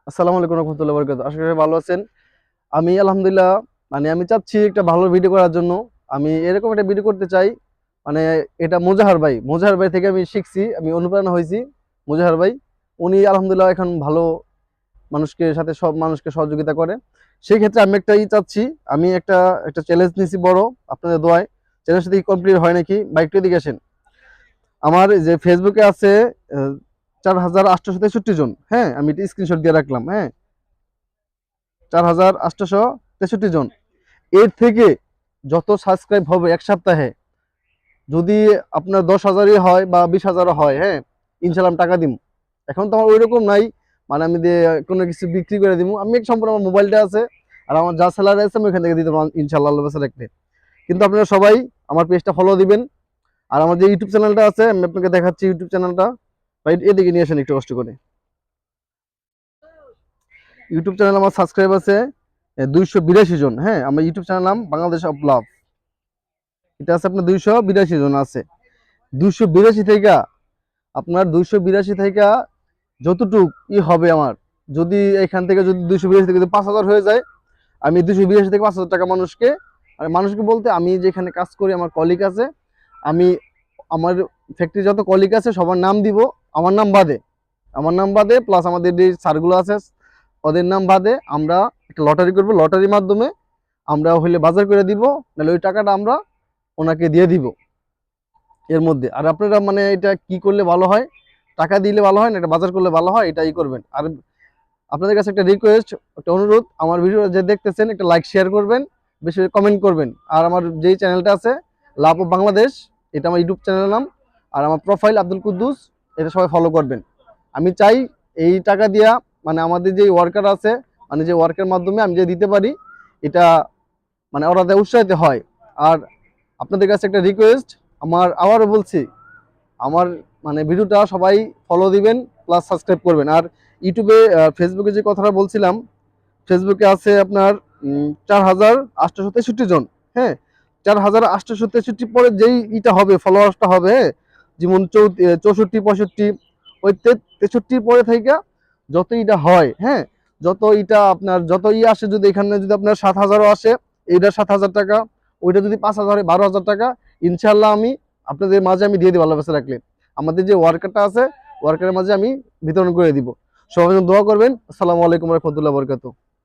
আসসালামু আলাইকুম রহমতুল্লাহ বরকাত। আশা করি ভালো আছেন। আমি আলহামদুলিল্লাহ, আমি চাচ্ছি একটা ভালো ভিডিও করার জন্য। আমি এরকম একটা ভিডিও করতে চাই। মানে এটা মোজাহার ভাই থেকে আমি শিখছি, আমি অনুপ্রেরণা হয়েছি। মোজাহার ভাই উনি আলহামদুলিল্লাহ এখন ভালো মানুষকে সাথে সব মানুষকে সহযোগিতা করে। সেই ক্ষেত্রে আমি একটা চাচ্ছি, আমি একটা একটা চ্যালেঞ্জ নিয়েছি বড়, আপনাদের দোয়ায়। চ্যালেঞ্জটা কি কমপ্লিট হয় নাকি বা একটু এদিকে আসেন। আমার যে ফেসবুকে আছে 4,863 জন। হ্যাঁ, আমি স্ক্রিনশট দিয়ে রাখলাম। হ্যাঁ, 4,863 জন। এর থেকে যত সাবস্ক্রাইব হবে এক সপ্তাহে, যদি আপনার 10,000ই হয় বা 20,000 হয়, হ্যাঁ, ইনশাল্লাহ আমি টাকা দিব। এখন তো আমার ওই রকম নাই, আমি দিয়ে কোনো কিছু বিক্রি করে দিব। আমি সম্পূর্ণ আমার মোবাইলটা আছে, আর আমার যা স্যালারি আছে আমি ওখান থেকে দিতে পারবো ইনশাল্লাহ, আল্লাহ বাসা রাখলে। কিন্তু আপনারা সবাই আমার পেজটা ফলো দিবেন। আর আমার যে ইউটিউব চ্যানেলটা আছে, আমি আপনাকে দেখাচ্ছি ইউটিউব চ্যানেলটা। ভাই এদিকে নিয়ে আসেন একটু কষ্ট করে। ইউটিউব চ্যানেল আমার সাবস্ক্রাইব আছে 282 জন। হ্যাঁ, আমার ইউটিউব চ্যানেল নাম বাংলাদেশ অফ লাভ। এটা আছে আপনার 282 জন আছে। 282 থেকে আপনার 282 থেকে যতটুক হবে আমার, যদি এখান থেকে যদি 282 থেকে 5,000 হয়ে যায়, আমি 282 থেকে 5,000 টাকা মানুষকে, আর মানুষকে বলতে আমি যেখানে কাজ করি আমার কলিগ আছে, আমি আমার ফ্যাক্টরি যত কলিগ আছে সবার নাম দিব। আমার নাম বাদে, প্লাস আমাদের যে স্যারগুলো আছে ওদের নাম বাদে আমরা একটা লটারি করব। লটারির মাধ্যমে আমরা হইলে বাজার করে দিব, নাহলে ওই টাকাটা আমরা ওনাকে দিয়ে দিব এর মধ্যে। আর আপনারা এটা কি করলে ভালো হয়, টাকা দিলে ভালো হয় না এটা বাজার করলে ভালো হয়, এটাই করবেন। আর আপনাদের কাছে একটা রিকোয়েস্ট, একটা অনুরোধ, আমার ভিডিও যে দেখতেছেন একটা লাইক শেয়ার করবেন, বেশি কমেন্ট করবেন। আর আমার যেই চ্যানেলটা আছে লাভ অফ বাংলাদেশ, এটা আমার ইউটিউব চ্যানেলের নাম। আর আমার প্রোফাইল আব্দুল কুদ্দুস, এটা সবাই ফলো করবেন। আমি চাই এই টাকা দিয়া, আমাদের যে ওয়ার্কার আছে, যে ওয়ার্কের মাধ্যমে আমি যে দিতে পারি, এটা ওরা উৎসাহিত হয়। আর আপনাদের কাছে একটা রিকোয়েস্ট, আমার আবারও বলছি, আমার ভিডিওটা সবাই ফলো দিবেন, প্লাস সাবস্ক্রাইব করবেন। আর ইউটিউবে ফেসবুকে যে কথাটা বলছিলাম, ফেসবুকে আছে আপনার 4,863 জন। হ্যাঁ, 4,863 পরে যেই হবে ফলোয়ার্সটা হবে, যেমন 64, 65, ওই 63 পরে থেকে যত হয়, হ্যাঁ, যত আপনার যত আসে, যদি এখানে যদি আপনার 7,000ও আসে, এইটা 7,000 টাকা, ওইটা যদি 5,000, 12,000 টাকা, ইনশাল্লাহ আমি আপনাদের মাঝে আমি দিয়ে দিব আল্লাহ কাছে রাখলে। আমাদের যে ওয়ার্কারটা আছে, ওয়ার্কারের মাঝে আমি বিতরণ করে দিব। সবাই দোয়া করবেন। আসসালামু আলাইকুম রহমতুল্লাহ বরকাতুহ।